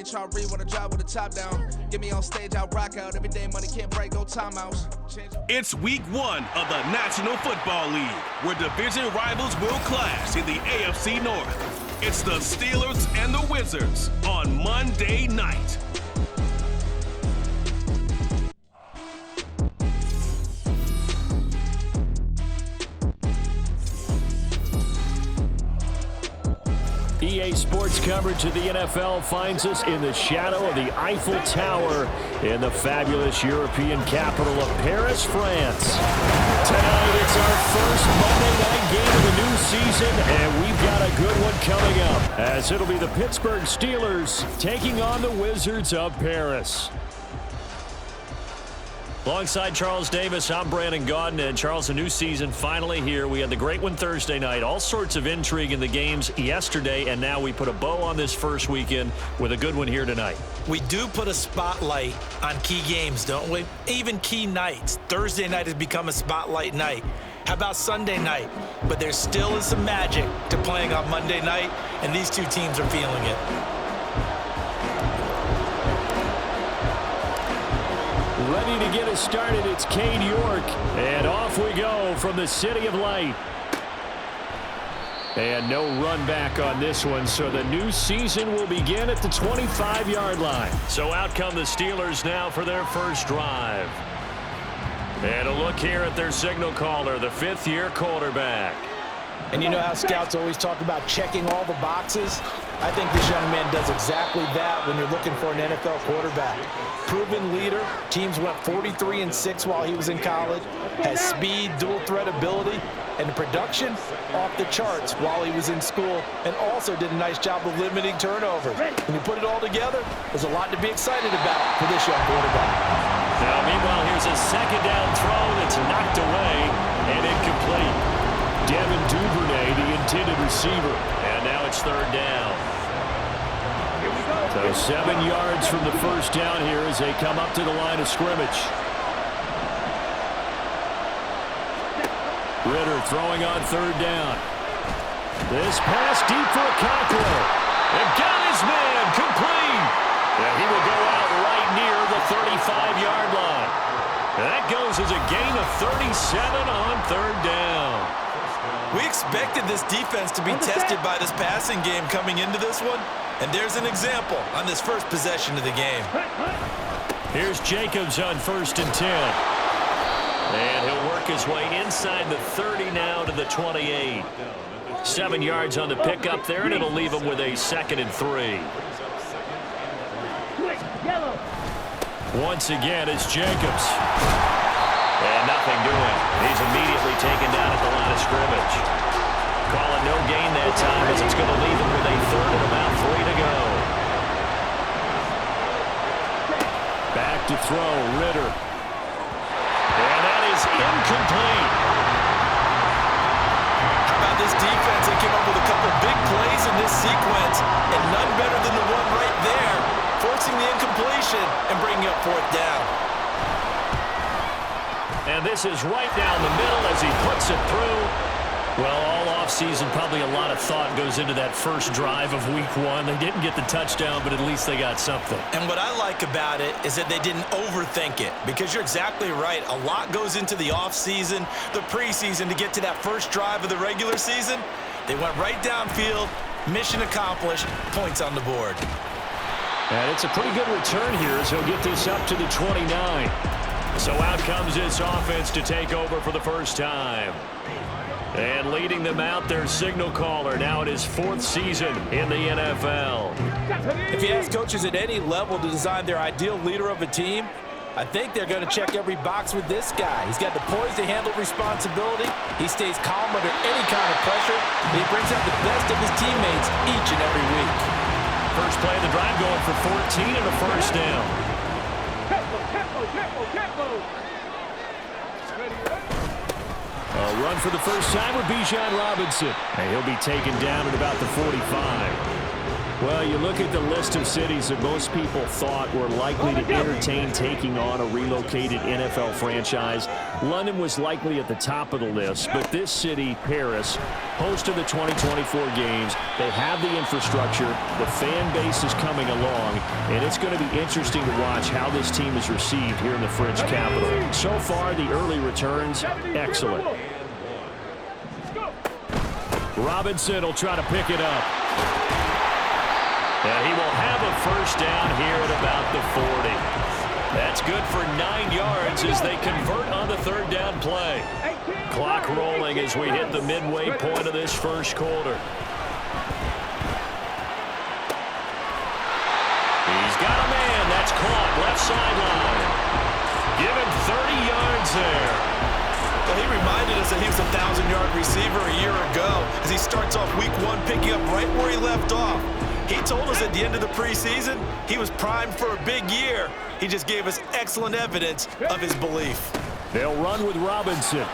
HRE when I drive with the top down. Get me on stage, I'll rock out. Every day money can't break, no timeouts. It's week 1 of the National Football League, where division rivals will clash in the AFC North. It's the Steelers and the Wizards on Monday night. EA Sports coverage of the NFL finds us in the shadow of the Eiffel Tower in the fabulous European capital of Paris, France. Tonight, it's our first Monday night game of the new season, and we've got a good one coming up, as it'll be the Pittsburgh Steelers taking on the Wizards of Paris. Alongside Charles Davis, I'm Brandon Gaudin. And Charles, a new season finally here. We had the great one Thursday night. All sorts of intrigue in the games yesterday, and now we put a bow on this first weekend with a good one here tonight. We do put a spotlight on key games, don't we? Even key nights. Thursday night has become a spotlight night. How about Sunday night? But there still is some magic to playing on Monday night, and these two teams are feeling it. Ready to get us started, it's Cade York. And off we go from the City of Light. And no run back on this one, so the new season will begin at the 25-yard line. So out come the Steelers now for their first drive. And a look here at their signal caller, the fifth-year quarterback. And you know how scouts always talk about checking all the boxes? I think this young man does exactly that when you're looking for an NFL quarterback. Proven leader. Teams went 43-6 while he was in college. Has speed, dual threat ability, and production off the charts while he was in school, and also did a nice job of limiting turnovers. When you put it all together, there's a lot to be excited about for this young quarterback. Now, meanwhile, here's a second down throw that's knocked away and incomplete. Devin Duvernay, the intended receiver, and now it's third down. So 7 yards from the first down here as they come up to the line of scrimmage. Ritter throwing on third down. This pass deep for Conklin. And got his man complete. And he will go out right near the 35-yard line. And that goes as a gain of 37 on third down. We expected this defense to be tested by this passing game coming into this one, and there's an example on this first possession of the game. Here's Jacobs on 1st and 10. And he'll work his way inside the 30 now to the 28. 7 yards on the pickup there, and it'll leave him with a 2nd and 3. Once again, it's Jacobs. And nothing doing. He's immediately taken down at the line of scrimmage. Calling no gain that time as it's going to leave him with a 3rd and about 3 to go. Back to throw, Ritter. And that is incomplete. How about this defense? They came up with a couple big plays in this sequence, and none better than the one right there, forcing the incompletion and bringing up 4th down. And this is right down the middle as he puts it through. Well, all offseason, probably a lot of thought goes into that first drive of week 1. They didn't get the touchdown, but at least they got something. And what I like about it is that they didn't overthink it, because you're exactly right. A lot goes into the offseason, the preseason, to get to that first drive of the regular season. They went right downfield, mission accomplished, points on the board. And it's a pretty good return here as he'll get this up to the 29. So out comes this offense to take over for the first time. And leading them out, their signal caller, now in his 4th season in the NFL. If you ask coaches at any level to design their ideal leader of a team, I think they're going to check every box with this guy. He's got the poise to handle responsibility. He stays calm under any kind of pressure. He brings out the best of his teammates each and every week. First play of the drive going for 14 and a first down. A run for the first time with Bijan Robinson. And he'll be taken down at about the 45. Well, you look at the list of cities that most people thought were likely to entertain taking on a relocated NFL franchise. London was likely at the top of the list, but this city, Paris, host of the 2024 games, they have the infrastructure, the fan base is coming along, and it's going to be interesting to watch how this team is received here in the French capital. So far, the early returns, excellent. Robinson will try to pick it up. And he will have a first down here at about the 40. That's good for 9 yards as they convert on the third down play. Clock rolling as we hit the midway point of this first quarter. He's got a man. That's caught left sideline. Give him 30 yards there. Well, he reminded us that he was a 1,000-yard receiver a year ago as he starts off week 1 picking up right where he left off. He told us at the end of the preseason he was primed for a big year. He just gave us excellent evidence of his belief. They'll run with Robinson.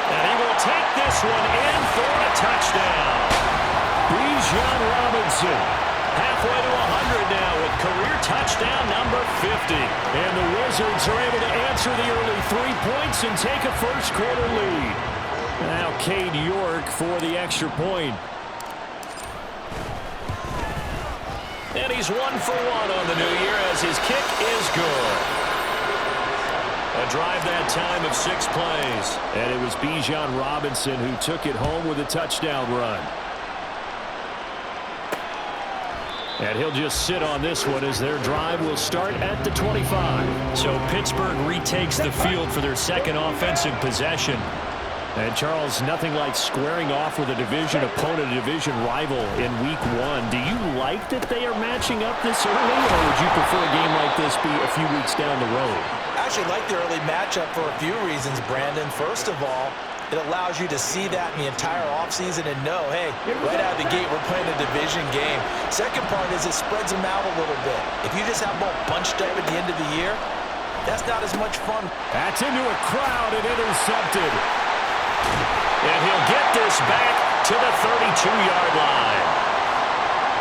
And he will take this one in for a touchdown. Bijan Robinson halfway to 100 now with career touchdown number 50. And the Wizards are able to answer the early 3 points and take a first quarter lead. Now Cade York for the extra point. And he's 1 for 1 on the new year as his kick is good. A drive that time of 6 plays. And it was Bijan Robinson who took it home with a touchdown run. And he'll just sit on this one as their drive will start at the 25. So Pittsburgh retakes the field for their second offensive possession. And, Charles, nothing like squaring off with a division opponent, a division rival in Week 1. Do you like that they are matching up this early, or would you prefer a game like this be a few weeks down the road? I actually like the early matchup for a few reasons, Brandon. First of all, it allows you to see that in the entire offseason and know, hey, right out of the gate, we're playing a division game. Second part is it spreads them out a little bit. If you just have them all bunched up at the end of the year, that's not as much fun. That's into a crowd and intercepted. And he'll get this back to the 32-yard line.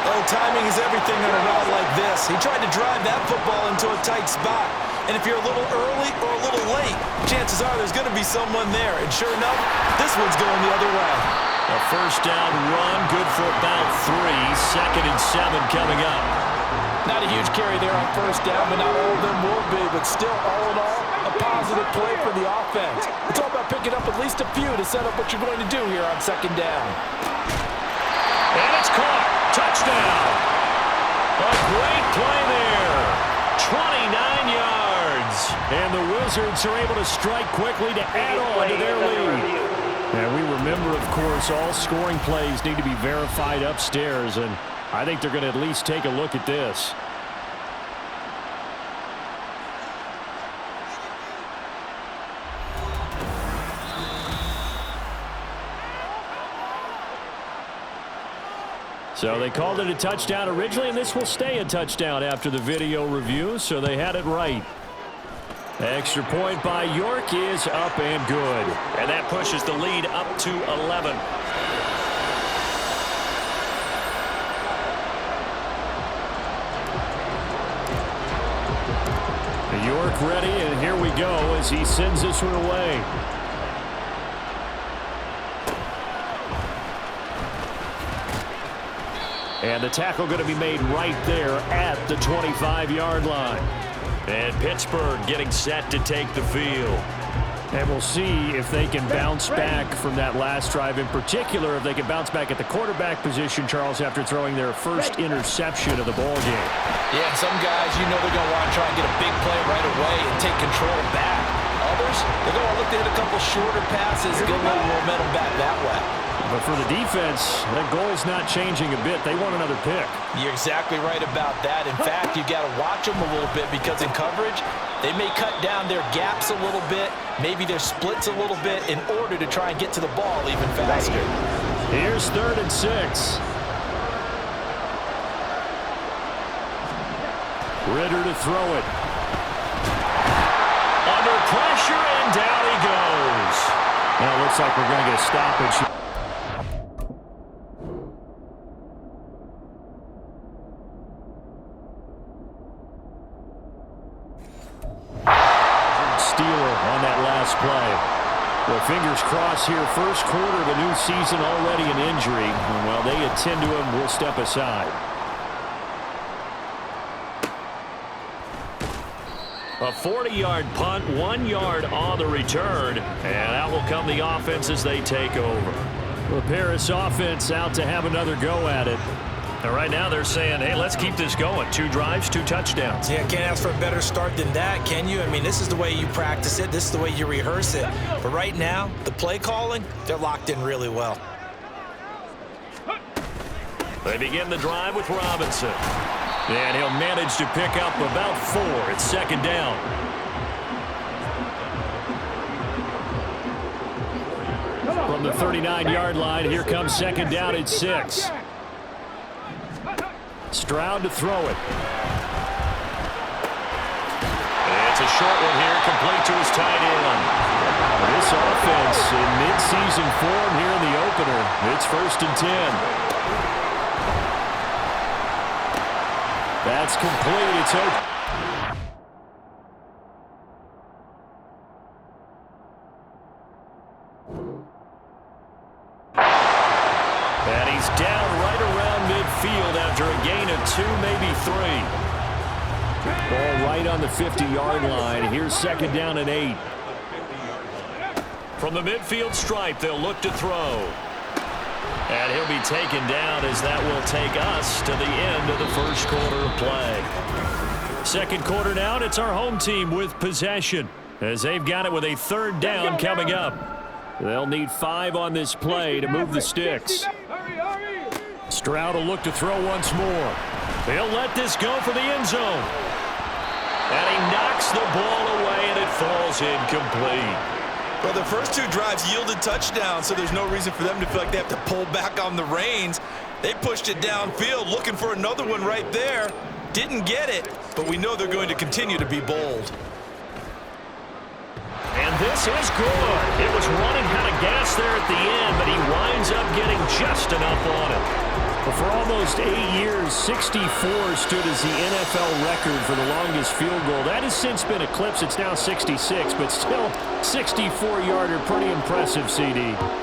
Oh, timing is everything on a route like this. He tried to drive that football into a tight spot. And if you're a little early or a little late, chances are there's going to be someone there. And sure enough, this one's going the other way. A first down run, good for about 3. 2nd and 7 coming up. Not a huge carry there on first down, but not all of them will be. But still, all in all, a positive play for the offense. It's all about picking up at least a few to set up what you're going to do here on second down. And it's caught. Touchdown. A great play there. 29 yards. And the Wizards are able to strike quickly to add on to their lead. And we remember, of course, all scoring plays need to be verified upstairs, and I think they're going to at least take a look at this. So they called it a touchdown originally, and this will stay a touchdown after the video review, so they had it right. Extra point by York is up and good. And that pushes the lead up to 11. York ready, and here we go as he sends this one away. And the tackle going to be made right there at the 25-yard line. And Pittsburgh getting set to take the field. And we'll see if they can bounce back from that last drive. In particular, if they can bounce back at the quarterback position, Charles, after throwing their first interception of the ball game. Yeah, some guys, you know they're going to want to try and get a big play right away and take control back. Others, they're going to look to hit a couple shorter passes, get a little momentum back that way. But for the defense, that goal's not changing a bit. They want another pick. You're exactly right about that. In fact, you've got to watch them a little bit because in coverage, they may cut down their gaps a little bit, maybe their splits a little bit in order to try and get to the ball even faster. Here's 3rd and 6. Ritter to throw it. Under pressure, and down he goes. Now it looks like we're going to get a stoppage. pass play. Well, fingers crossed here. First quarter of a new season, already an injury. And while they attend to him, we'll step aside. A 40-yard punt, 1 yard on the return. And out will come the offense as they take over. The Paris offense out to have another go at it. And right now they're saying, hey, let's keep this going. 2 drives, 2 touchdowns. Yeah, can't ask for a better start than that, can you? I mean, this is the way you practice it. This is the way you rehearse it. But right now, the play calling, they're locked in really well. They begin the drive with Robinson. And he'll manage to pick up about 4. It's second down. From the 39-yard line, here comes second down at 6. Stroud to throw it. It's a short one here, complete to his tight end. This offense in mid-season form here in the opener. It's 1st and 10. That's complete. It's open. And he's down right around midfield after a gain of 2, maybe 3. Ball right on the 50-yard line. Here's second down and 8. From the midfield stripe, they'll look to throw. And he'll be taken down as that will take us to the end of the first quarter of play. Second quarter now, and it's our home team with possession as they've got it with a 3rd down coming up. They'll need 5 on this play to move the sticks. Stroud will look to throw once more. He'll let this go for the end zone. And he knocks the ball away, and it falls incomplete. Well, the first 2 drives yielded touchdowns, so there's no reason for them to feel like they have to pull back on the reins. They pushed it downfield, looking for another one right there. Didn't get it, but we know they're going to continue to be bold. And this is good. It was running out of gas there at the end, but he winds up getting just enough on it. Well, for almost 8 years, 64 stood as the NFL record for the longest field goal. That has since been eclipsed. It's now 66, but still 64-yarder. Pretty impressive, CD.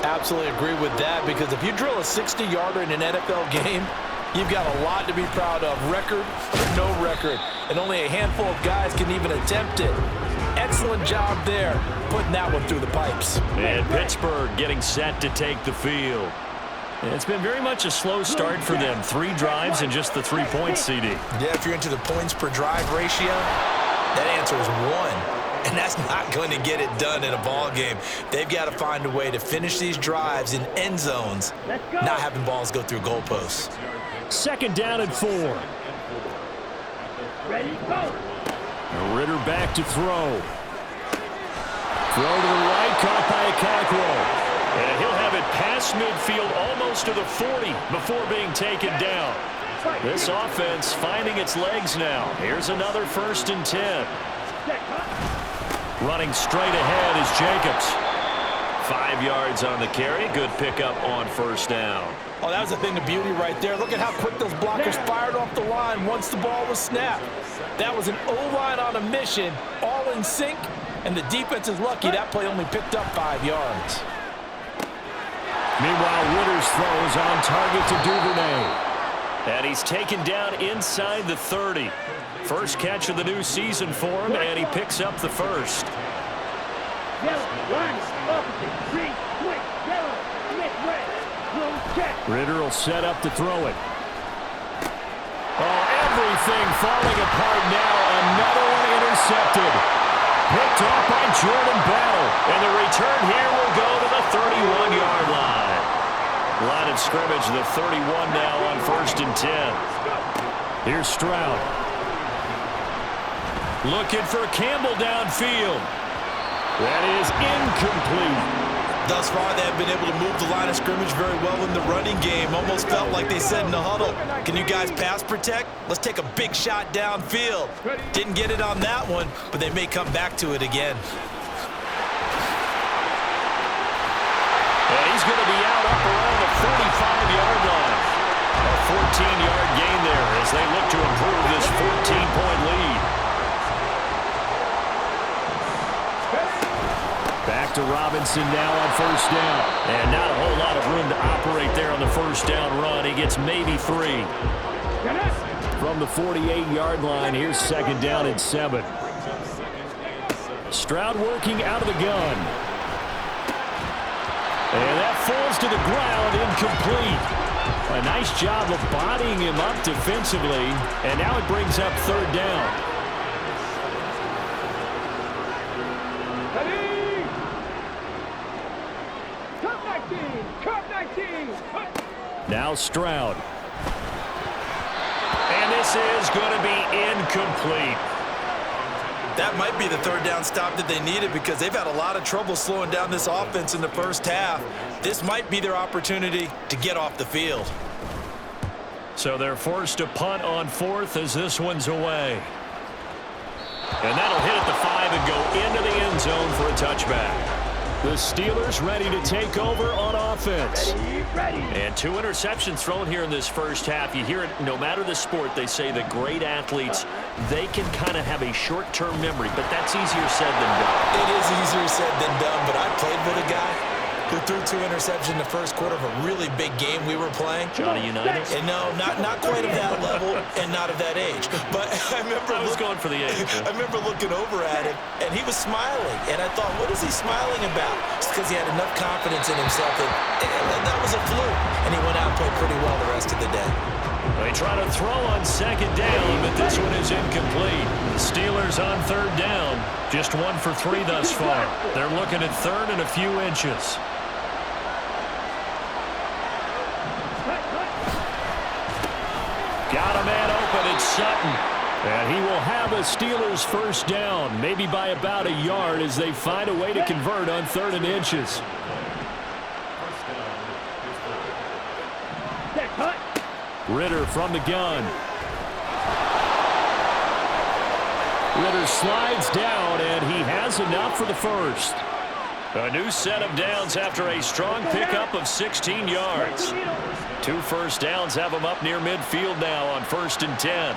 Absolutely agree with that, because if you drill a 60-yarder in an NFL game, you've got a lot to be proud of. Record or no record. And only a handful of guys can even attempt it. Excellent job there, putting that one through the pipes. And Pittsburgh getting set to take the field. It's been very much a slow start for them. 3 drives and just the 3 points, CD. Yeah, if you're into the points per drive ratio, that answer is 1. And that's not going to get it done in a ball game. They've got to find a way to finish these drives in end zones, not having balls go through goalposts. Second down and 4. Ready, go. Ritter back to throw. Throw to the right, caught by Okonkwo. And he'll have it past midfield almost to the 40 before being taken down. This offense finding its legs now. Here's another 1st and 10. Running straight ahead is Jacobs. 5 yards on the carry. Good pickup on 1st down. Oh, that was a thing of beauty right there. Look at how quick those blockers fired off the line once the ball was snapped. That was an O-line on a mission, all in sync, and the defense is lucky that play only picked up 5 yards. Meanwhile, Ritter's throw is on target to Duvernay. And he's taken down inside the 30. First catch of the new season for him, and he picks up the 1st. Ritter will set up to throw it. Oh, everything falling apart now. Another one intercepted. Picked off by Jordan Battle. And the return here will go to the 31-yard line. Line of scrimmage, the 31 now on 1st and 10. Here's Stroud. Looking for Campbell downfield. That is incomplete. Thus far, they have been able to move the line of scrimmage very well in the running game. Almost felt like they said in the huddle, can you guys pass protect? Let's take a big shot downfield. Didn't get it on that one, but they may come back to it again. And he's going to be out up around the 45-yard line. A 14-yard gain there as they look to improve this 14-point lead. to Robinson now on first down. And not a whole lot of room to operate there on the first down run. He gets maybe 3. From the 48-yard line, here's second down and 7. Stroud working out of the gun. And that falls to the ground, incomplete. A nice job of bodying him up defensively, and now it brings up third down. Now Stroud. And this is going to be incomplete. That might be the third down stop that they needed because they've had a lot of trouble slowing down this offense in the first half. This might be their opportunity to get off the field. So they're forced to punt on fourth as this one's away. And that'll hit at the 5 and go into the end zone for a touchback. The Steelers ready to take over on offense. And 2 interceptions thrown here in this first half. You hear it no matter the sport. They say the great athletes, they can kind of have a short-term memory, but that's easier said than done. It is easier said than done, but I played with a guy who threw 2 interceptions in the first quarter of a really big game we were playing. Johnny Unitas? And no, not quite of that level and not of that age. But I was going for the age. I remember looking over at him, and he was smiling. And I thought, what is he smiling about? It's because he had enough confidence in himself that was a fluke. And he went out and played pretty well the rest of the day. They try to throw on second down, but this one is incomplete. The Steelers on third down. Just 1 for 3 thus far. They're looking at third and a few inches. Got a man open, it's Sutton. And he will have a Steelers first down, maybe by about a yard as they find a way to convert on 3rd and inches. Ridder from the gun. Ridder slides down, and he has enough for the first. A new set of downs after a strong pickup of 16 yards. 2 first downs have him up near midfield now on 1st and 10.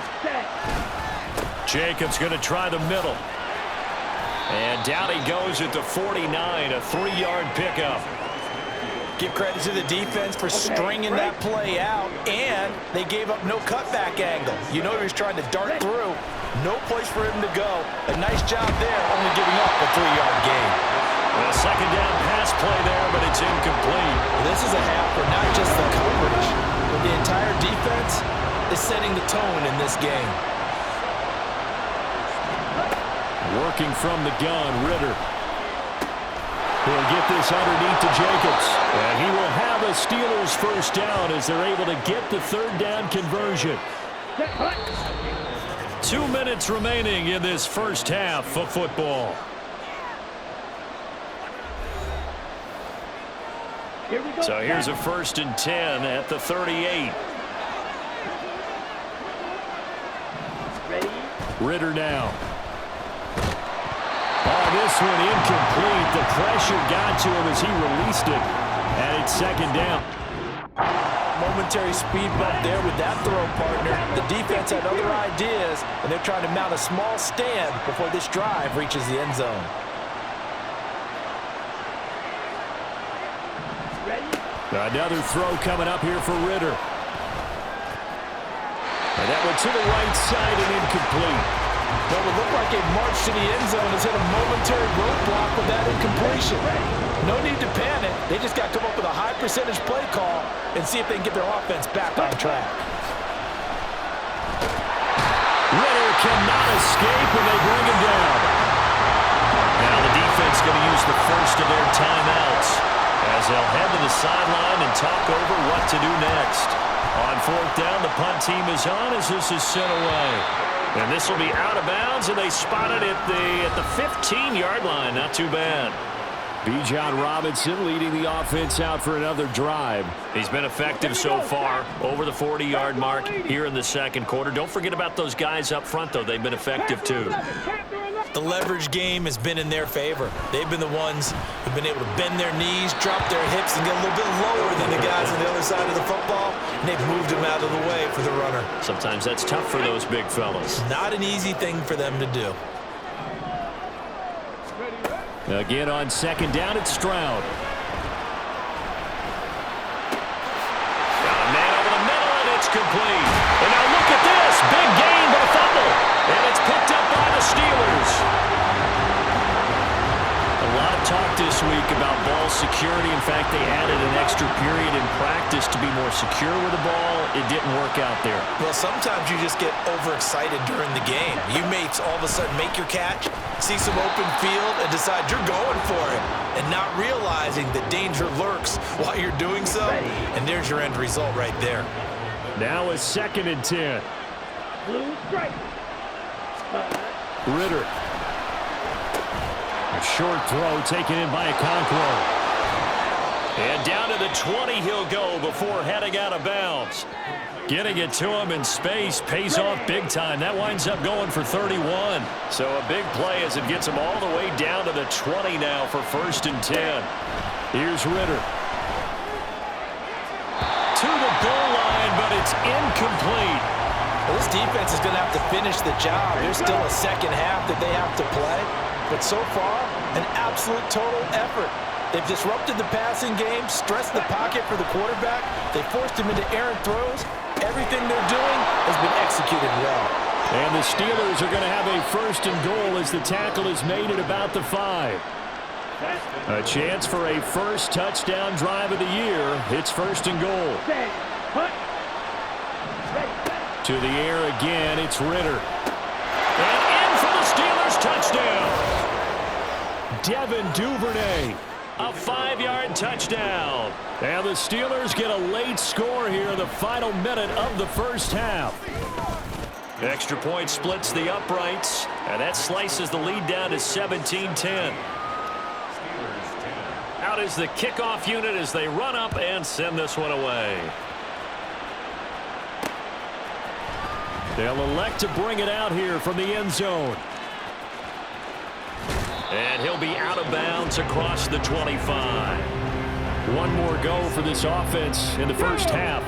Jacobs going to try the middle. And down he goes at the 49, a 3-yard pickup. Give credit to the defense for stringing that play out, and they gave up no cutback angle. You know he was trying to dart through. No place for him to go. A nice job there, only giving up a 3-yard gain. A second down pass play there, but it's incomplete. This is a half for not just the coverage, but the entire defense is setting the tone in this game. Working from the gun, Ridder. He'll get this underneath to Jacobs. And he will have a Steelers first down as they're able to get the 3rd down conversion. 2 minutes remaining in this first half of football. So here's a 1st and 10 at the 38. Ridder now. Oh, this one incomplete. The pressure got to him as he released it. And it's 2nd down. Momentary speed bump there with that throw, partner. The defense had other ideas, and they're trying to mount a small stand before this drive reaches the end zone. Another throw coming up here for Ridder. And that one to the right side and incomplete. Well, it looked like a march to the end zone has hit a momentary roadblock with that incompletion. No need to panic. They just got to come up with a high percentage play call and see if they can get their offense back on track. Ridder cannot escape, and they bring him down. Now the defense going to use the first of their timeouts as they'll head to the sideline and talk over what to do next. On 4th down, the punt team is on as this is sent away. And this will be out of bounds, and they spot it at the 15-yard line. Not too bad. Bijan Robinson leading the offense out for another drive. He's been effective so far, over the 40-yard mark here in the 2nd quarter. Don't forget about those guys up front, though. They've been effective, too. The leverage game has been in their favor. They've been the ones who've been able to bend their knees, drop their hips, and get a little bit lower than the guys on the other side of the football, and they've moved them out of the way for the runner. Sometimes that's tough for those big fellas. Not an easy thing for them to do. Again on second down, it's Stroud. Got a man over the middle, and it's complete. And now look at this. Big gain, but a fumble. And it's picked up by the Steelers. A lot of talk this week about ball security. In fact, they added an extra period in practice to be more secure with the ball. It didn't work out there. Well, sometimes you just get overexcited during the game. You may all of a sudden make your catch, see some open field, and decide you're going for it, and not realizing the danger lurks while you're doing so. And there's your end result right there. Now a 2nd and 10. Blue strike. Ritter. A short throw taken in by Okonkwo. And down to the 20 he'll go before heading out of bounds. Getting it to him in space pays off big time. That winds up going for 31. So a big play as it gets him all the way down to the 20 now for 1st and 10. Here's Ritter. To the goal line, but it's incomplete. Well, this defense is going to have to finish the job. There's still a second half that they have to play. But so far, an absolute total effort. They've disrupted the passing game, stressed the pocket for the quarterback. They forced him into errant throws. Everything they're doing has been executed well. And the Steelers are going to have a 1st and goal as the tackle is made at about the 5. A chance for a first touchdown drive of the year. It's 1st and goal. To the air again, it's Ritter. And in for the Steelers touchdown. Devin Duvernay. A 5-yard touchdown. And the Steelers get a late score here in the final minute of the first half. Extra point splits the uprights, and that slices the lead down to 17-10. Out is the kickoff unit as they run up and send this one away. They'll elect to bring it out here from the end zone. And he'll be out of bounds across the 25. One more go for this offense in the first half.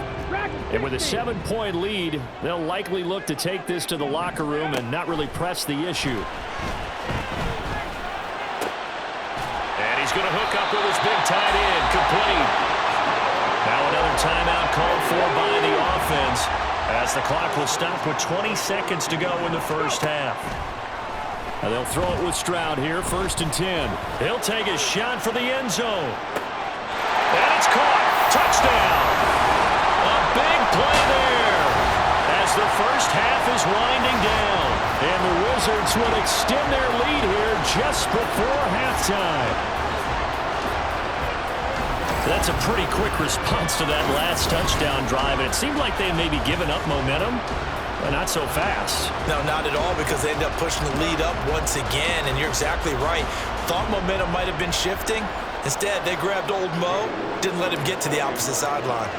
And with a 7-point lead, they'll likely look to take this to the locker room and not really press the issue. And he's going to hook up with his big tight end, complete. Now another timeout called for by the offense as the clock will stop with 20 seconds to go in the first half. And they'll throw it with Stroud here, 1st and 10. He'll take a shot for the end zone. And it's caught. Touchdown. A big play there as the first half is winding down. And the Wizards will extend their lead here just before halftime. That's a pretty quick response to that last touchdown drive. And it seemed like they had maybe given up momentum. But not so fast. No, not at all, because they end up pushing the lead up once again, and you're exactly right. Thought momentum might have been shifting. Instead, they grabbed old Mo, didn't let him get to the opposite sideline.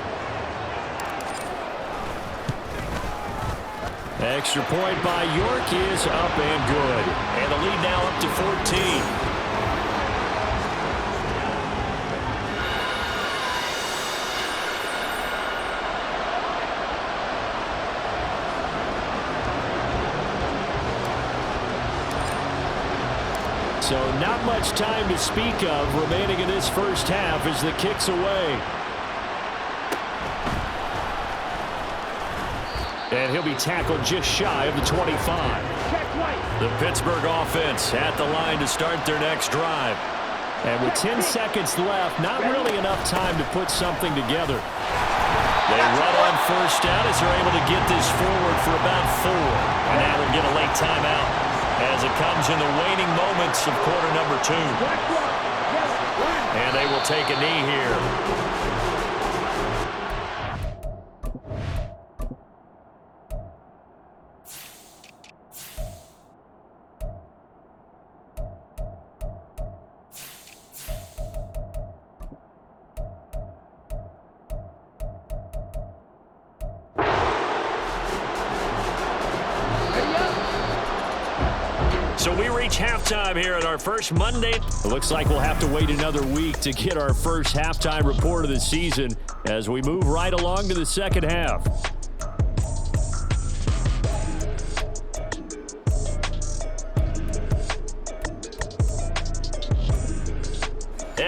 Extra point by York is up and good. And the lead now up to 14. So not much time to speak of remaining in this first half as the kick's away. And he'll be tackled just shy of the 25. The Pittsburgh offense at the line to start their next drive. And with 10 seconds left, not really enough time to put something together. They run on first down as they're able to get this forward for about 4. And now they'll get a late timeout as it comes in the waning moments of quarter number 2. And they will take a knee here. So we reach halftime here at our first Monday. It looks like we'll have to wait another week to get our first halftime report of the season as we move right along to the second half.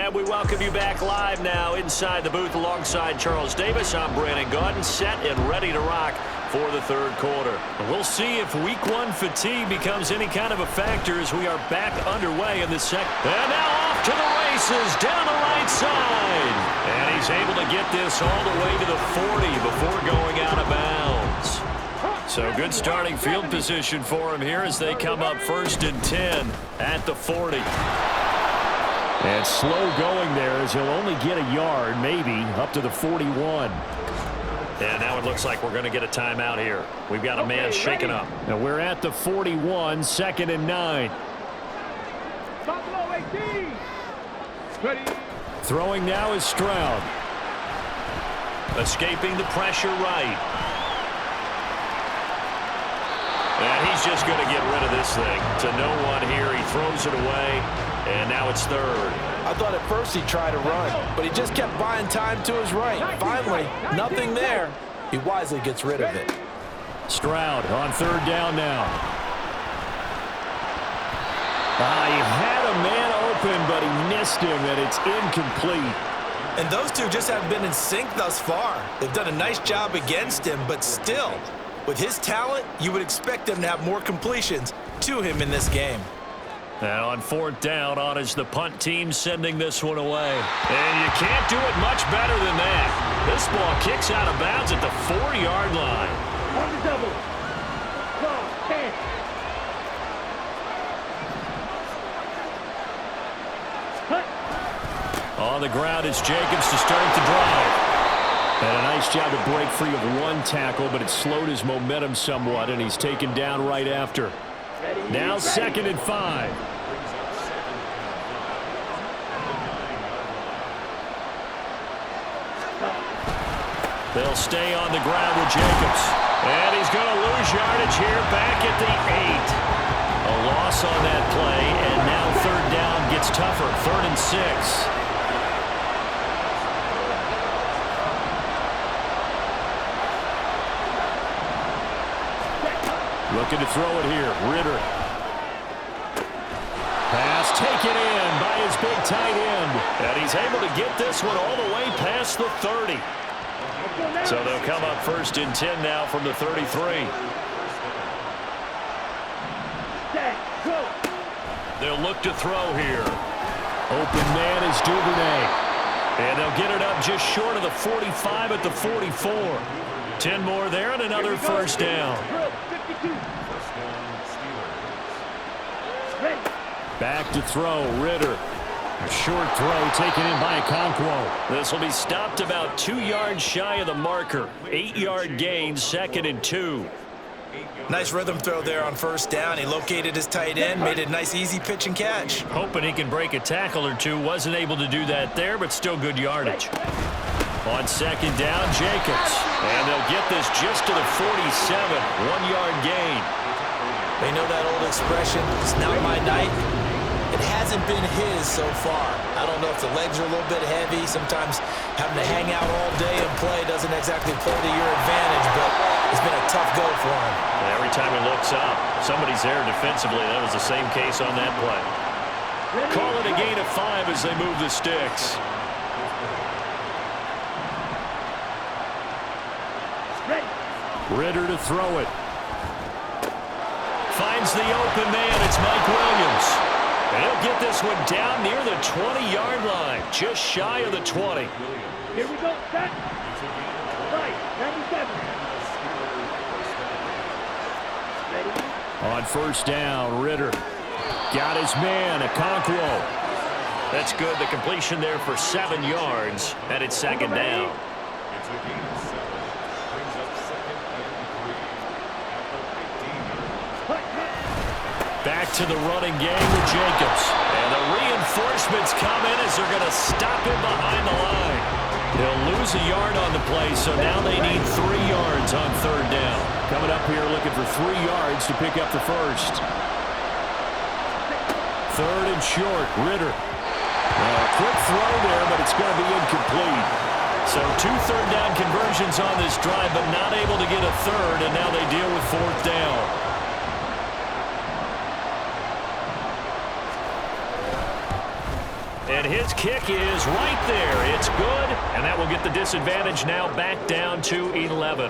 And we welcome you back live now inside the booth alongside Charles Davis. I'm Brandon Gaudin, set and ready to rock for the third quarter. We'll see if week one fatigue becomes any kind of a factor as we are back underway in the second. And now off to the races down the right side. And he's able to get this all the way to the 40 before going out of bounds. So good starting field position for him here as they come up 1st and 10 at the 40. And slow going there as he'll only get a yard, maybe, up to the 41. And now it looks like we're going to get a timeout here. We've got a man shaken up. Now we're at the 41, 2nd and 9. Throwing now is Stroud. Escaping the pressure right. And he's just going to get rid of this thing to no one here. He throws it away, and now it's 3rd. I thought at first he'd try to run, but he just kept buying time to his right. Finally, nothing there. He wisely gets rid of it. Stroud on 3rd down now. He had a man open, but he missed him, and it's incomplete. And those two just haven't been in sync thus far. They've done a nice job against him, but still, with his talent, you would expect him to have more completions to him in this game. Now on 4th down, on is the punt team sending this one away. And you can't do it much better than that. This ball kicks out of bounds at the 4-yard line. On the double. 10. On the ground is Jacobs to start the drive. And a nice job to break free of one tackle, but it slowed his momentum somewhat, and he's taken down right after. Now 2nd and 5. They'll stay on the ground with Jacobs. And he's going to lose yardage here back at the 8. A loss on that play, and now 3rd down gets tougher. 3rd and 6. Looking to throw it here. Ritter. Pass taken in by his big tight end. And he's able to get this one all the way past the 30. So they'll come up 1st and 10 now from the 33. They'll look to throw here. Open man is Duvernay. And they'll get it up just short of the 45 at the 44. 10 more there and another 1st down. Back to throw, Ritter. A short throw taken in by Okonkwo. This will be stopped about 2 yards shy of the marker. 8-yard gain, 2nd and 2. Nice rhythm throw there on 1st down. He located his tight end, made it a nice easy pitch and catch. Hoping he can break a tackle or two. Wasn't able to do that there, but still good yardage. On 2nd down, Jacobs. And they'll get this just to the 47. 1-yard gain. They know that old expression, it's not my night. It hasn't been his so far. I don't know if the legs are a little bit heavy. Sometimes having to hang out all day and play doesn't exactly play to your advantage, but it's been a tough go for him. Every time he looks up, somebody's there defensively. That was the same case on that play. Call it a gain of 5 as they move the sticks. Ritter to throw it. Finds the open man. It's Mike Williams. And he'll get this one down near the 20-yard line, just shy of the 20. Here we go, set. Right, 97. Ready? On 1st down, Ritter. Got his man, Okonkwo. That's good. The completion there for 7 yards, and it's 2nd down. Back to the running game with Jacobs. And the reinforcements come in as they're going to stop him behind the line. They'll lose a yard on the play, so now they need 3 yards on 3rd down. Coming up here looking for 3 yards to pick up the 1st. 3rd and short, Ritter. A quick throw there, but it's going to be incomplete. So 2 third down conversions on this drive, but not able to get a 3rd, and now they deal with 4th down. And And his kick is right there. It's good, and that will get the disadvantage now back down to 11.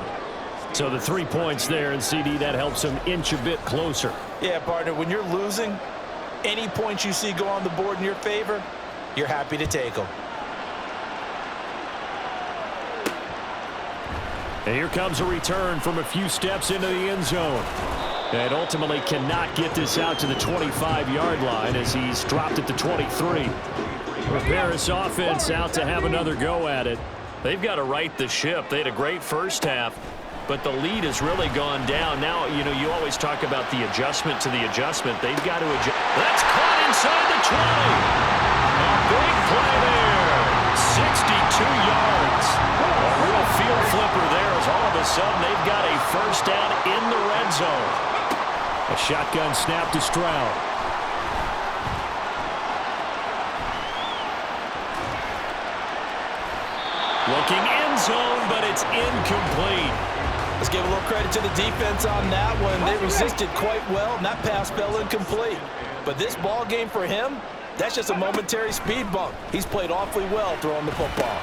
So the 3 points there, and CD, that helps him inch a bit closer. Yeah, partner, when you're losing, any points you see go on the board in your favor, you're happy to take them. And here comes a return from a few steps into the end zone. And ultimately cannot get this out to the 25-yard line as he's dropped at the 23. The Paris offense out to have another go at it. They've got to right the ship. They had a great first half, but the lead has really gone down. Now, you know, you always talk about the adjustment to the adjustment. They've got to adjust. That's caught inside the 20. A big play there. 62 yards. A real field flipper there as all of a sudden they've got a first down in the red zone. A shotgun snap to Stroud. Looking end zone, but it's incomplete. Let's give a little credit to the defense on that one. They resisted quite well, and that pass fell incomplete. But this ball game for him, that's just a momentary speed bump. He's played awfully well throwing the football.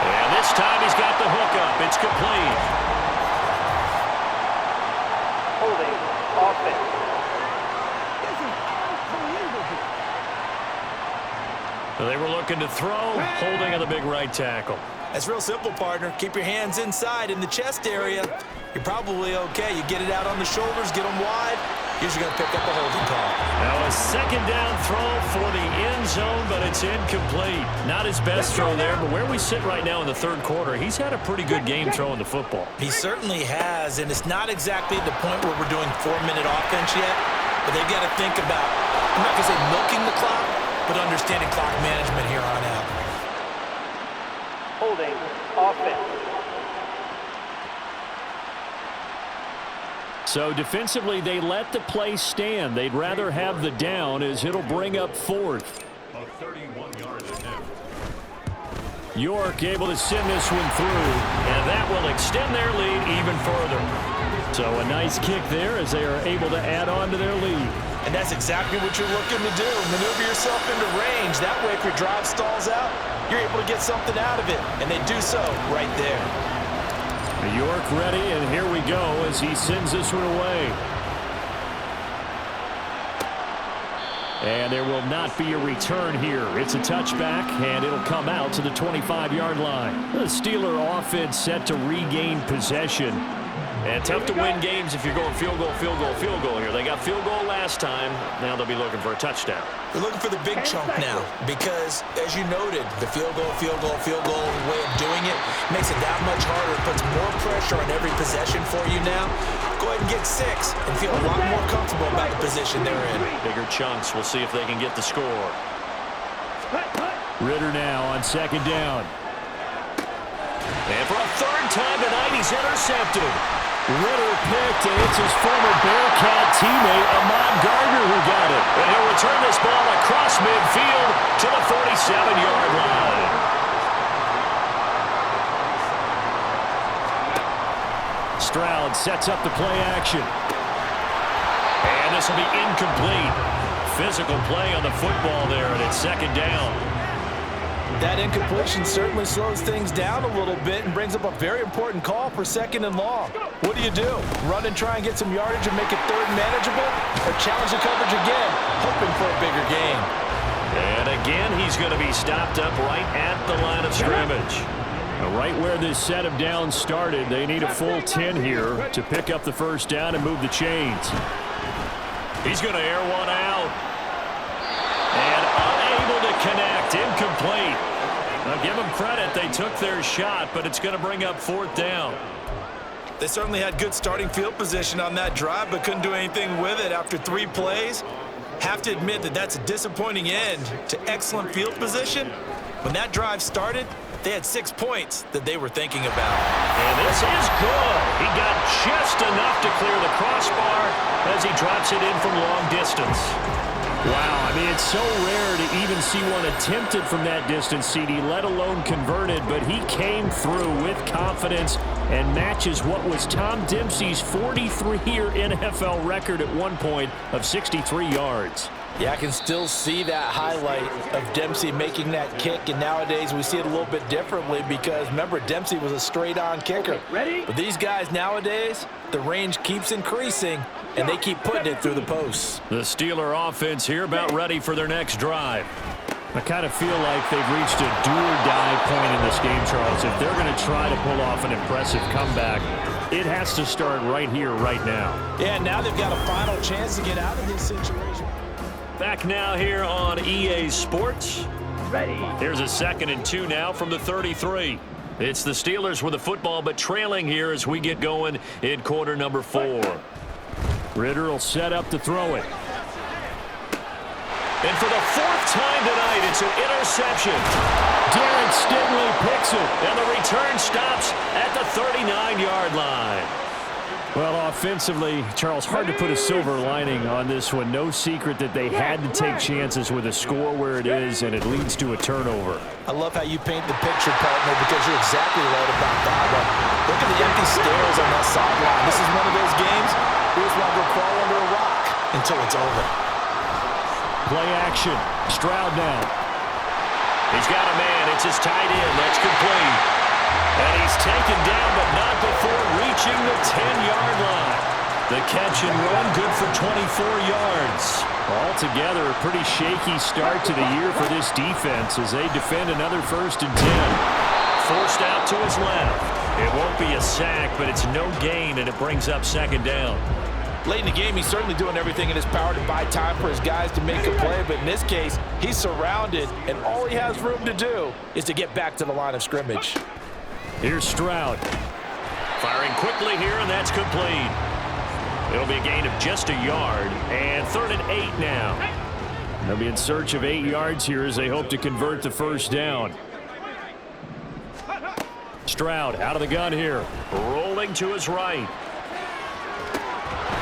And this time he's got the hook up. It's complete. Holding offense. They were looking to throw, holding on the big right tackle. That's real simple, partner. Keep your hands inside in the chest area. You're probably okay. You get it out on the shoulders, get them wide. Usually going to pick up a holding call. Now a second down throw for the end zone, but it's incomplete. Not his best throw there, but where we sit right now in the third quarter, he's had a pretty good game throwing the football. He certainly has, and it's not exactly the point where we're doing 4-minute offense yet, but they've got to think about, I'm not going to say milking the clock, but understanding clock management here on out. Holding offense. So defensively, they let the play stand. They'd rather have the down as it'll bring up fourth. York able to send this one through, and that will extend their lead even further. So a nice kick there as they are able to add on to their lead. And that's exactly what you're looking to do. Maneuver yourself into range. That way, if your drive stalls out, you're able to get something out of it. And they do so right there. York ready, and here we go as he sends this one away. And there will not be a return here. It's a touchback, and it'll come out to the 25-yard line. The Steeler offense set to regain possession. And tough to win games if you're going field goal, field goal, field goal here. They got field goal last time. Now they'll be looking for a touchdown. They're looking for the big chunk now because, as you noted, the field goal way of doing it makes it that much harder. It puts more pressure on every possession for you now. Go ahead and get 6 and feel a lot more comfortable about the position they're in. Bigger chunks. We'll see if they can get the score. Ritter now on second down. And for a third time tonight, he's intercepted. Ritter picked, and it's his former Bearcat teammate, Ahmad Gardner, who got it. And he'll return this ball across midfield to the 47-yard line. Stroud sets up the play action. And this will be incomplete. Physical play on the football there, and it's second down. That incompletion certainly slows things down a little bit and brings up a very important call for second and long. What do? Run and try and get some yardage and make it third manageable? Or challenge the coverage again, hoping for a bigger gain? And again, he's going to be stopped up right at the line of scrimmage. Right where this set of downs started, they need a full 10 here to pick up the first down and move the chains. He's going to air one out. And unable to connect, incomplete. Now give them credit, they took their shot, but it's going to bring up fourth down. They certainly had good starting field position on that drive, but couldn't do anything with it after 3 plays. Have to admit that that's a disappointing end to excellent field position. When that drive started, they had 6 points that they were thinking about. And this is good. He got just enough to clear the crossbar as he drops it in from long distance. Wow, I mean, it's so rare to even see one attempted from that distance, CD, let alone converted, but he came through with confidence and matches what was Tom Dempsey's 43-year NFL record at one point of 63 yards. Yeah, I can still see that highlight of Dempsey making that kick, and nowadays we see it a little bit differently because, remember, Dempsey was a straight-on kicker. Ready? But these guys nowadays, the range keeps increasing, and they keep putting it through the posts. The Steeler offense here about ready for their next drive. I kind of feel like they've reached a do-or-die point in this game, Charles. If they're going to try to pull off an impressive comeback, it has to start right here, right now. Yeah, now they've got a final chance to get out of this situation. Back now here on EA Sports. Ready. Here's a 2nd and 2 now from the 33. It's the Steelers with the football, but trailing here as we get going in quarter number 4. Ritter will set up to throw it. And for the 4th time tonight, it's an interception. Darren Stingley picks it. And the return stops at the 39-yard line. Well, offensively, Charles, hard to put a silver lining on this one. No secret that they had to take chances with a score where it is, and it leads to a turnover. I love how you paint the picture, partner, because you're exactly right about that one. Look at the empty stares on that sideline. This is one of those games where it's like we'll crawl under a rock until it's over. Play action. Stroud now. He's got a man. It's his tight end. That's complete. And he's taken down, but not before reaching the 10-yard line. The catch and run, good for 24 yards. Altogether, a pretty shaky start to the year for this defense as they defend another 1st and 10. Forced out to his left. It won't be a sack, but it's no gain, and it brings up 2nd down. Late in the game, he's certainly doing everything in his power to buy time for his guys to make a play, but in this case, he's surrounded, and all he has room to do is to get back to the line of scrimmage. Here's Stroud. Firing quickly here, and that's complete. It'll be a gain of just a yard, and 3rd and 8 now. They'll be in search of 8 yards here as they hope to convert the 1st down. Stroud out of the gun here. Rolling to his right.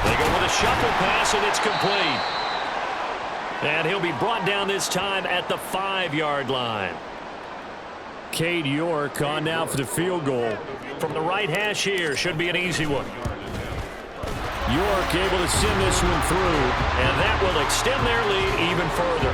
They go with a shuffle pass, and it's complete. And he'll be brought down this time at the 5-yard line. Cade York on now for the field goal. From the right hash here, should be an easy one. York able to send this one through. And that will extend their lead even further.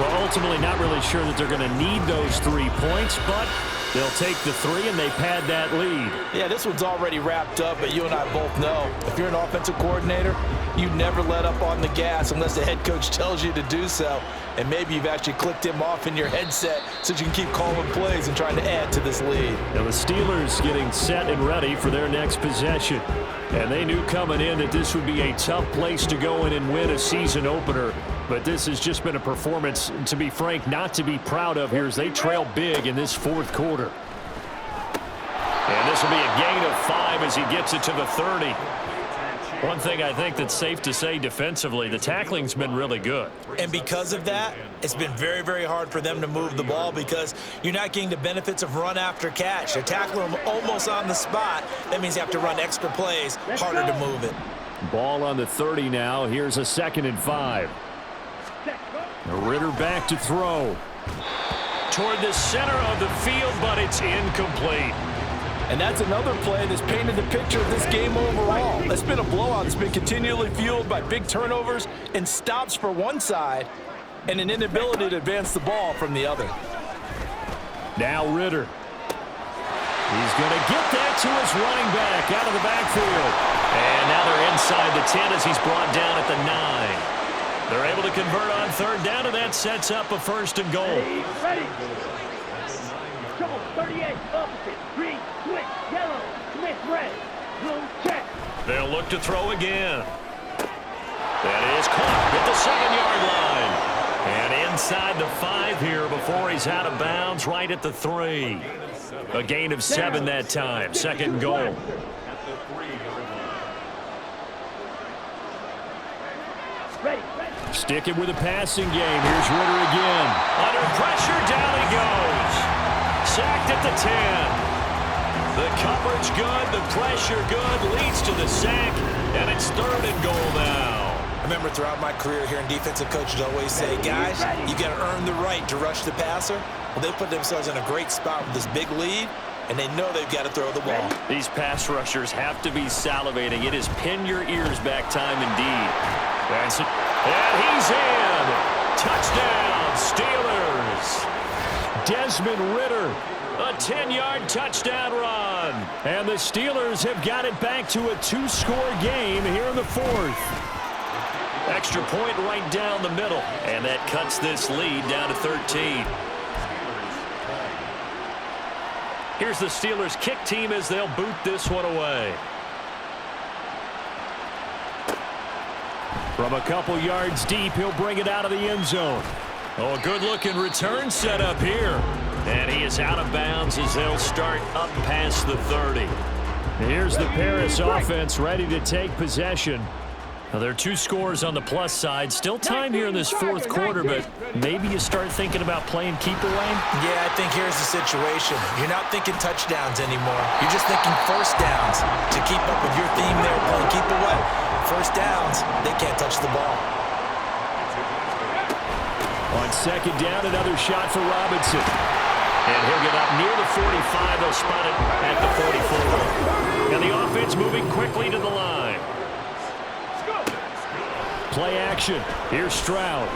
Well, ultimately not really sure that they're going to need those 3 points, but they'll take the 3 and they pad that lead. Yeah, this one's already wrapped up, but you and I both know if you're an offensive coordinator, you never let up on the gas unless the head coach tells you to do so. And maybe you've actually clicked him off in your headset so you can keep calling plays and trying to add to this lead. Now the Steelers getting set and ready for their next possession. And they knew coming in that this would be a tough place to go in and win a season opener. But this has just been a performance, to be frank, not to be proud of here as they trail big in this 4th quarter. And this will be a gain of 5 as he gets it to the 30. One thing I think that's safe to say defensively, the tackling's been really good. And because of that, it's been very, very hard for them to move the ball because you're not getting the benefits of run after catch. They're tackling them almost on the spot. That means you have to run extra plays, harder to move it. Ball on the 30 now. Here's a 2nd and 5. Ritter back to throw. Toward the center of the field, but it's incomplete. And that's another play that's painted the picture of this game overall. It's been a blowout. It's been continually fueled by big turnovers and stops for one side and an inability to advance the ball from the other. Now Ritter. He's going to get that to his running back out of the backfield. And now they're inside the 10 as he's brought down at the 9. They're able to convert on 3rd down, and that sets up a 1st and goal. Ready. Trouble 38, opposite. Green, switch, yellow, Smith, red. Blue, check. They'll look to throw again. That is caught at the 7-yard line. And inside the 5 here before he's out of bounds, right at the 3. A gain of 7 that time. 2nd and goal. Ready. Sticking with the passing game. Here's Ritter again. Under pressure, down he goes. Sacked at the 10. The coverage good, the pressure good, leads to the sack, and it's 3rd and goal now. I remember throughout my career hearing defensive coaches always say, guys, you got to earn the right to rush the passer. Well, they put themselves in a great spot with this big lead, and they know they've got to throw the ball. These pass rushers have to be salivating. It is pin your ears back time indeed. And he's in. Touchdown, Steelers. Desmond Ridder, a 10-yard touchdown run. And the Steelers have got it back to a 2-score game here in the fourth. Extra point right down the middle. And that cuts this lead down to 13. Here's the Steelers kick team as they'll boot this one away. From a couple yards deep, he'll bring it out of the end zone. Oh, a good-looking return set up here. And he is out of bounds as they'll start up past the 30. Here's the Paris offense ready to take possession. Now, there are 2 scores on the plus side. Still time here in this fourth quarter, but maybe you start thinking about playing keep away? Yeah, I think here's the situation. You're not thinking touchdowns anymore. You're just thinking first downs. To keep up with your theme there, playing keep away, first downs, they can't touch the ball. On second down, another shot for Robinson. And he'll get up near the 45. They'll spot it at the 44. And the offense moving quickly to the line. Play action. Here's Stroud.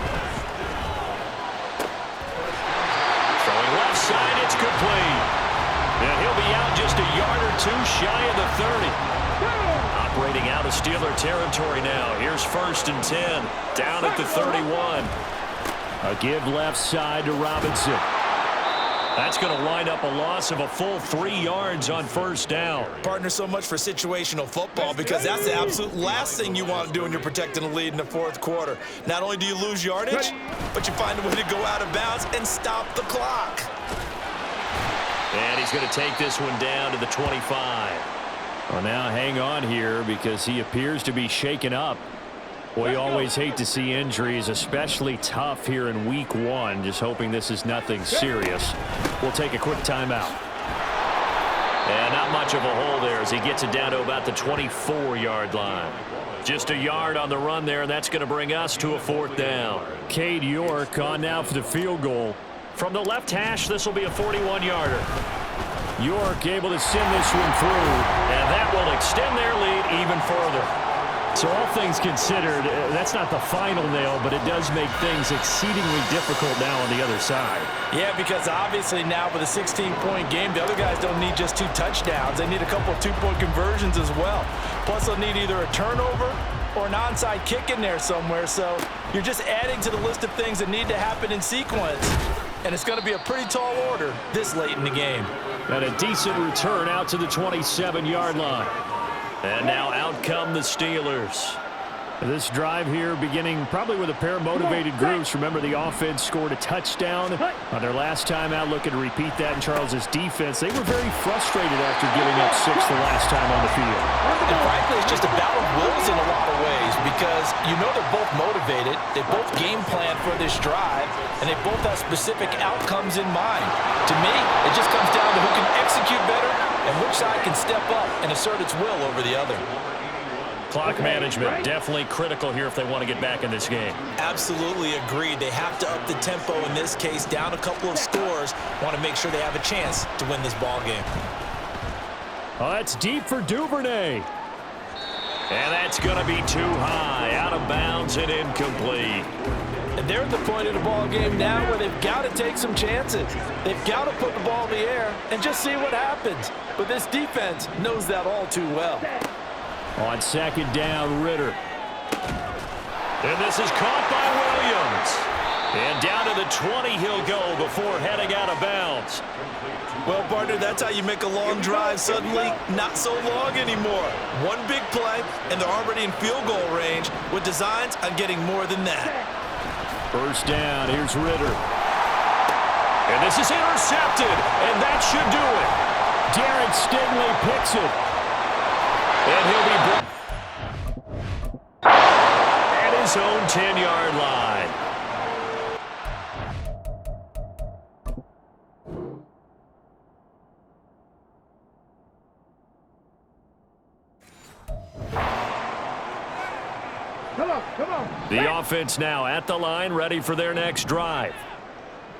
Throwing left side, it's complete. And he'll be out just a yard or 2 shy of the 30. Operating out of Steeler territory now. Here's 1st and 10. Down at the 31. A give left side to Robinson. That's going to wind up a loss of a full 3 yards on 1st down. Partner, so much for situational football because that's the absolute last thing you want to do when you're protecting a lead in the fourth quarter. Not only do you lose yardage, but you find a way to go out of bounds and stop the clock. And he's going to take this one down to the 25. Well, now hang on here because he appears to be shaken up. Well, you always hate to see injuries, especially tough here in week 1. Just hoping this is nothing serious. We'll take a quick timeout. And not much of a hole there as he gets it down to about the 24-yard line. Just a yard on the run there, and that's going to bring us to a 4th down. Cade York on now for the field goal. From the left hash, this will be a 41-yarder. York able to send this one through. And that will extend their lead even further. So all things considered, that's not the final nail, but it does make things exceedingly difficult now on the other side. Yeah, because obviously now with a 16-point game, the other guys don't need just 2 touchdowns. They need a couple of 2-point conversions as well. Plus, they'll need either a turnover or an onside kick in there somewhere. So you're just adding to the list of things that need to happen in sequence. And it's going to be a pretty tall order this late in the game. And a decent return out to the 27-yard line. And now out come the Steelers. This drive here beginning probably with a pair of motivated groups. Remember, the offense scored a touchdown on their last time out. Looking to repeat that in Charles's defense. They were very frustrated after giving up 6 the last time on the field. And frankly, it's just a battle of wills in a lot of ways because you know they're both motivated. They both game plan for this drive, and they both have specific outcomes in mind. To me, it just comes down to who can execute better and which side can step up and assert its will over the other. Clock management definitely critical here if they want to get back in this game. Absolutely agreed. They have to up the tempo in this case, down a couple of scores. Want to make sure they have a chance to win this ball game. Oh, that's deep for Duvernay. And that's going to be too high, out of bounds and incomplete. And they're at the point of the ball game now where they've got to take some chances. They've got to put the ball in the air and just see what happens. But this defense knows that all too well. On second down, Ridder. And this is caught by Williams. And down to the 20 he'll go before heading out of bounds. Well, partner, that's how you make a long drive suddenly not so long anymore. One big play, and they're already in field goal range with designs on getting more than that. First down, here's Ridder. And this is intercepted, and that should do it. Derek Stingley picks it. And he'll be at his own 10-yard line. Come on. The offense now at the line, ready for their next drive.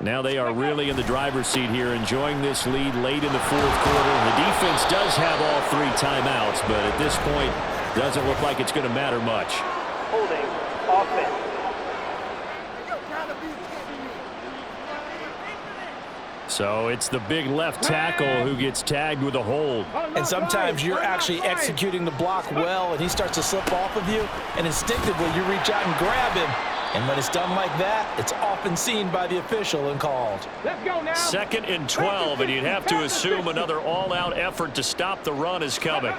Now they are really in the driver's seat here, enjoying this lead late in the fourth quarter. The defense does have all 3 timeouts, but at this point, doesn't look like it's going to matter much. holding offense. So it's the big left tackle who gets tagged with a hold. And sometimes you're actually executing the block well, and he starts to slip off of you, and instinctively you reach out and grab him. And when it's done like that, it's often seen by the official and called. Let's go now. 2nd and 12, and you'd have to assume another all-out effort to stop the run is coming.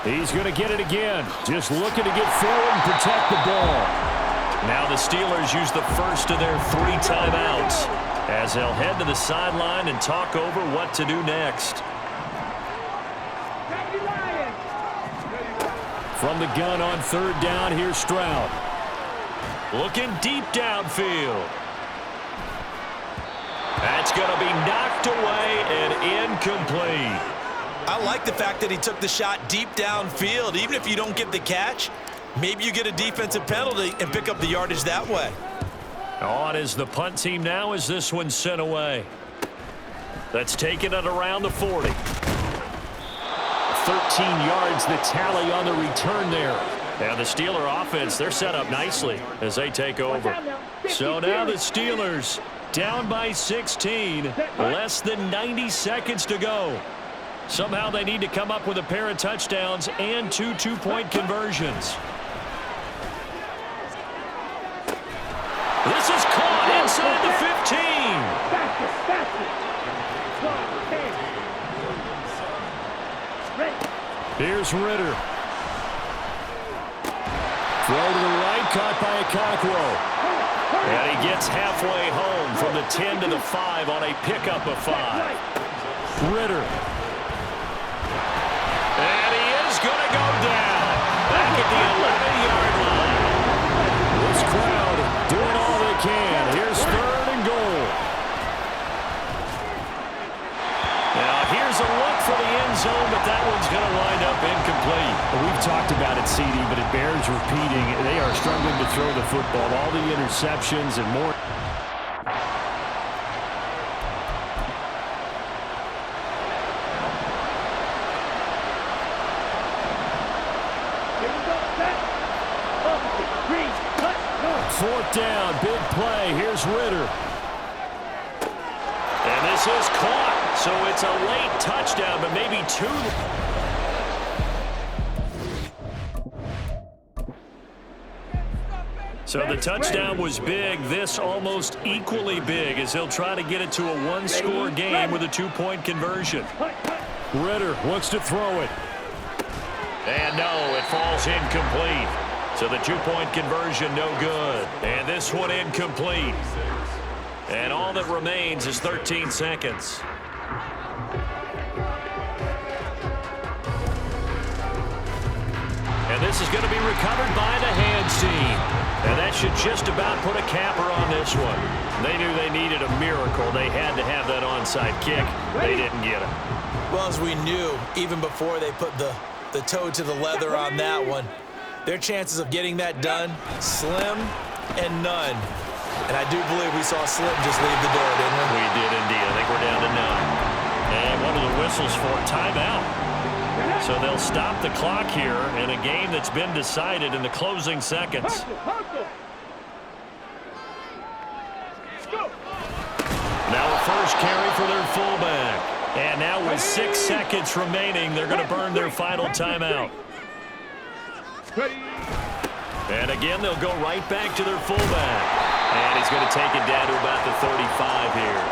He's going to get it again. Just looking to get forward and protect the ball. Now the Steelers use the first of their 3 timeouts as they'll head to the sideline and talk over what to do next. From the gun on 3rd down, here's Stroud. Looking deep downfield. That's going to be knocked away and incomplete. I like the fact that he took the shot deep downfield. Even if you don't get the catch, maybe you get a defensive penalty and pick up the yardage that way. On is the punt team now as this one's sent away. That's taken at around the 40. 13 yards the tally on the return there. Now the Steeler offense, they're set up nicely as they take over. So now the Steelers down by 16, less than 90 seconds to go. Somehow they need to come up with a pair of touchdowns and 2 two-point conversions. This is caught inside the 15. Here's Ritter. Throw to the right, caught by Okonkwo. And he gets halfway home from the 10 to the 5 on a pickup of 5. Ritter. And he is going to go down back at the 11-yard line. This crowd doing all they can. Here's 3rd and goal. Now here's a look for the end zone, but that one's going to wind up incomplete. We've talked about it, CD, but it bears repeating. They are struggling to throw the football. All the interceptions and more. Fourth down, big play. Here's Ritter. And this is caught, so it's a late touchdown, but maybe 2. So the touchdown was big. This almost equally big as he'll try to get it to a one-score game with a 2-point conversion. Ritter wants to throw it. And no, it falls incomplete. So the 2-point conversion no good. And this one incomplete. And all that remains is 13 seconds. And this is going to be recovered by the hands team. And that should just about put a capper on this one. They knew they needed a miracle. They had to have that onside kick. They didn't get it. Well, as we knew, even before they put the toe to the leather on that one, their chances of getting that done, slim and none. And I do believe we saw Slim just leave the door, didn't we? We did indeed. I think we're down to none. And one of the whistles for timeout. So they'll stop the clock here in a game that's been decided in the closing seconds. Now a first carry for their fullback. And now with 6 seconds remaining, they're going to burn their final timeout. And again, they'll go right back to their fullback. And he's going to take it down to about the 35 here.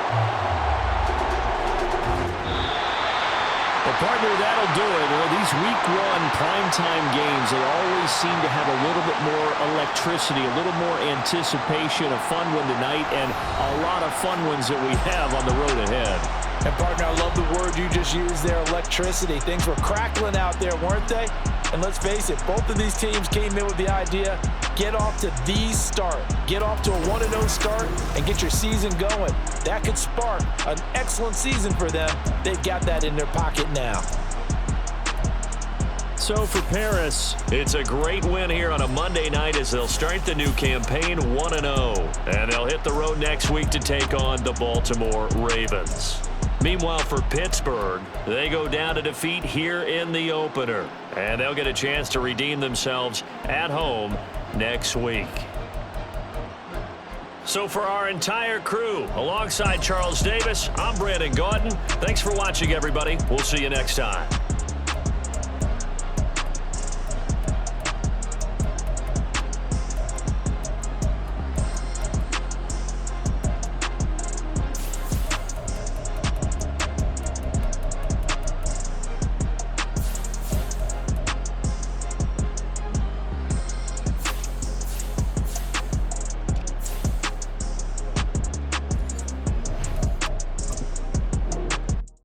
Well, partner, that'll do it. These Week 1 primetime games, they always seem to have a little bit more electricity, a little more anticipation, a fun one tonight, and a lot of fun ones that we have on the road ahead. And, partner, I love the word you just used there, electricity. Things were crackling out there, weren't they? And let's face it, both of these teams came in with the idea, get off to the start. Get off to a 1-0 start and get your season going. That could spark an excellent season for them. They've got that in their pocket now. So for Paris, it's a great win here on a Monday night as they'll start the new campaign 1-0. And they'll hit the road next week to take on the Baltimore Ravens. Meanwhile, for Pittsburgh, they go down to defeat here in the opener. And they'll get a chance to redeem themselves at home next week. So for our entire crew, alongside Charles Davis, I'm Brandon Gaudin. Thanks for watching, everybody. We'll see you next time.